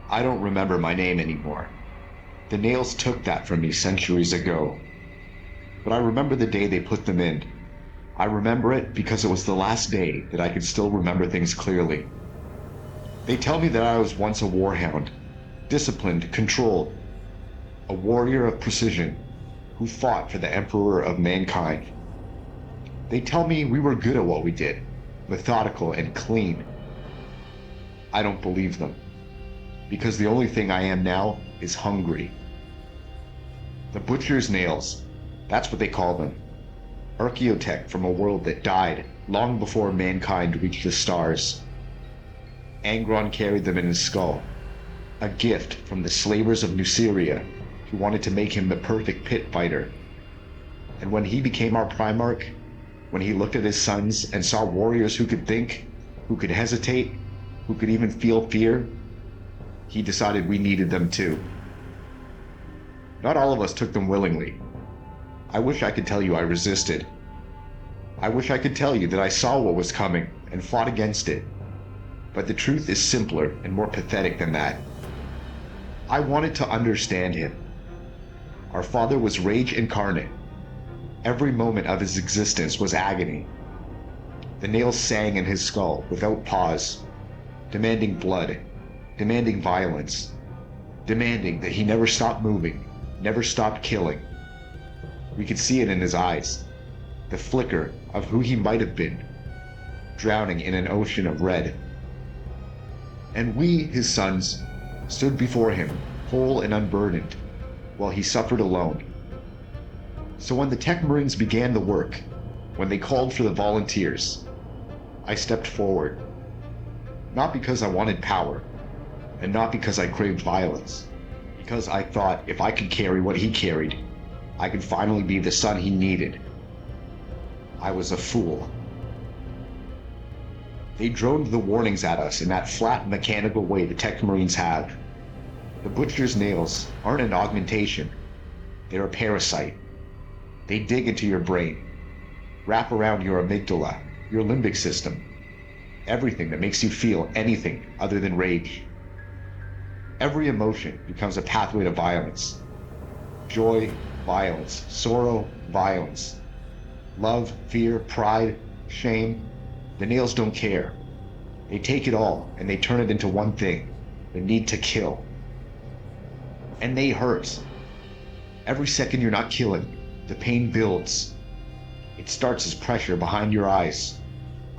I don't remember my name anymore. The nails took that from me centuries ago. But I remember the day they put them in. I remember it because it was the last day that I could still remember things clearly. They tell me that I was once a warhound, disciplined, controlled, a warrior of precision, who fought for the emperor of mankind. They tell me we were good at what we did, methodical and clean. I don't believe them, because the only thing I am now is hungry. The butcher's nails, that's what they call them. Archaeotech from a world that died long before mankind reached the stars. Angron carried them in his skull, a gift from the slavers of Nuceria who wanted to make him the perfect pit fighter. And when he became our Primarch, when he looked at his sons and saw warriors who could think, who could hesitate, who could even feel fear, he decided we needed them too. Not all of us took them willingly. I wish I could tell you I resisted. I wish I could tell you that I saw what was coming and fought against it. But the truth is simpler and more pathetic than that. I wanted to understand him. Our father was rage incarnate. Every moment of his existence was agony. The nails sang in his skull without pause, demanding blood, demanding violence, demanding that he never stop moving, never stop killing. We could see it in his eyes, the flicker of who he might have been, drowning in an ocean of red. And we, his sons, stood before him, whole and unburdened, while he suffered alone. So when the Tech Marines began the work, when they called for the volunteers, I stepped forward. Not because I wanted power, and not because I craved violence, because I thought if I could carry what he carried, I could finally be the son he needed. I was a fool. They droned the warnings at us in that flat, mechanical way the Tech Marines have. The butcher's nails aren't an augmentation. They're a parasite. They dig into your brain, wrap around your amygdala, your limbic system, everything that makes you feel anything other than rage. Every emotion becomes a pathway to violence. Joy, violence. Sorrow, violence. Love, fear, pride, shame. The nails don't care. They take it all and they turn it into one thing, the need to kill. And they hurt. Every second you're not killing, the pain builds. It starts as pressure behind your eyes,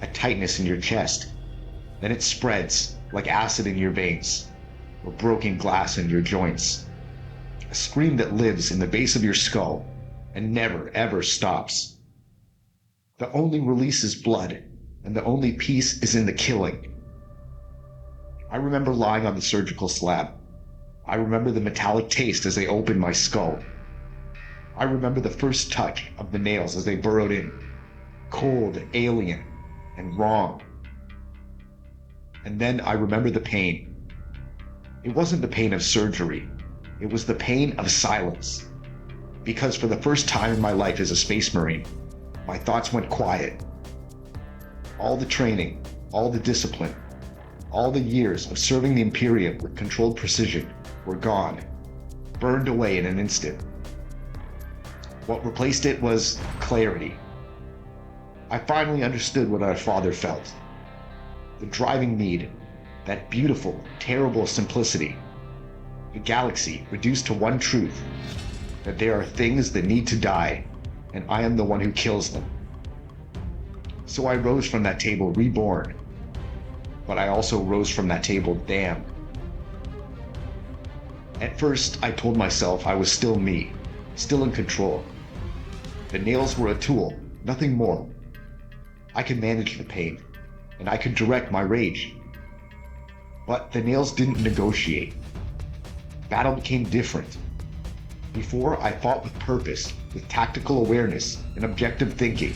a tightness in your chest. Then it spreads like acid in your veins, or broken glass in your joints. A scream that lives in the base of your skull and never ever stops. The only release is blood, and the only peace is in the killing. I remember lying on the surgical slab. I remember the metallic taste as they opened my skull. I remember the first touch of the nails as they burrowed in, cold, alien, and wrong. And then I remember the pain. It wasn't the pain of surgery. It was the pain of silence. Because for the first time in my life as a Space Marine, my thoughts went quiet. All the training, all the discipline, all the years of serving the Imperium with controlled precision were gone, burned away in an instant. What replaced it was clarity. I finally understood what our father felt. The driving need, that beautiful, terrible simplicity. The galaxy reduced to one truth, that there are things that need to die, and I am the one who kills them. So I rose from that table reborn, but I also rose from that table damned. At first, I told myself I was still me, still in control. The nails were a tool, nothing more. I could manage the pain, and I could direct my rage. But the nails didn't negotiate. Battle became different. Before, I fought with purpose, with tactical awareness and objective thinking,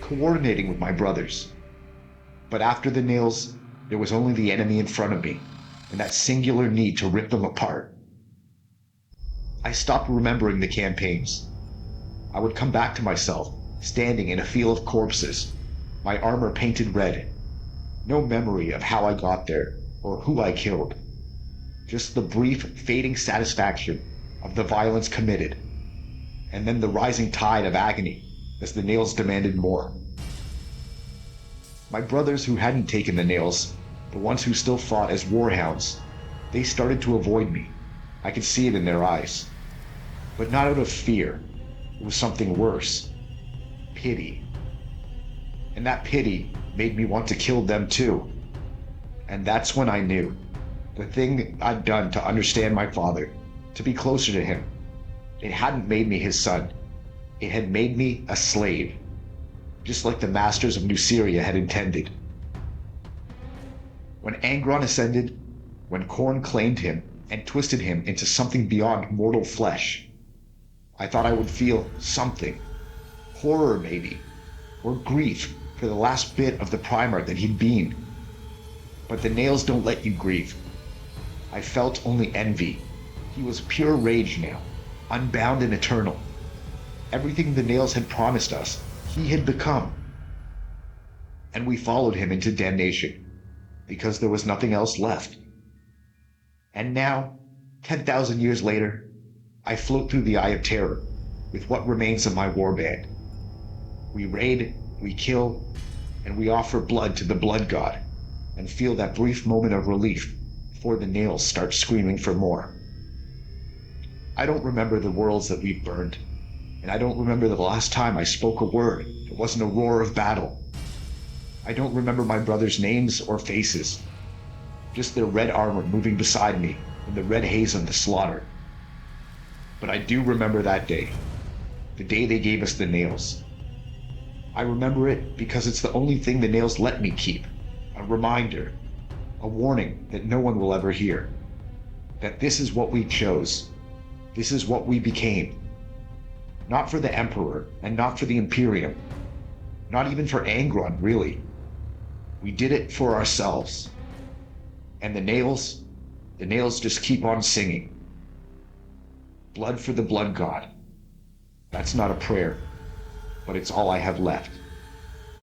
coordinating with my brothers. But after the nails, there was only the enemy in front of me, and that singular need to rip them apart. I stopped remembering the campaigns. I would come back to myself, standing in a field of corpses, my armor painted red. No memory of how I got there, or who I killed. Just the brief, fading satisfaction of the violence committed, and then the rising tide of agony as the nails demanded more. My brothers who hadn't taken the nails, the ones who still fought as warhounds, they started to avoid me. I could see it in their eyes. But not out of fear. It was something worse. Pity. And that pity made me want to kill them too. And that's when I knew. The thing I'd done to understand my father, to be closer to him, it hadn't made me his son. It had made me a slave. Just like the masters of New Syria had intended. When Angron ascended, when Khorne claimed him and twisted him into something beyond mortal flesh, I thought I would feel something. Horror, maybe, or grief for the last bit of the Primarch that he'd been. But the nails don't let you grieve. I felt only envy. He was pure rage now, unbound and eternal. Everything the nails had promised us, he had become. And we followed him into damnation, because there was nothing else left. And now, 10,000 years later, I float through the Eye of Terror with what remains of my warband. We raid, we kill, and we offer blood to the blood god, and feel that brief moment of relief before the nails start screaming for more. I don't remember the worlds that we've burned, and I don't remember the last time I spoke a word that wasn't a roar of battle. I don't remember my brothers' names or faces, just their red armor moving beside me in the red haze of the slaughter. But I do remember that day, the day they gave us the nails. I remember it because it's the only thing the nails let me keep, a reminder, a warning that no one will ever hear, that this is what we chose, this is what we became. Not for the Emperor, and not for the Imperium, not even for Angron, really. We did it for ourselves. And the nails just keep on singing. Blood for the blood god. That's not a prayer, but it's all I have left.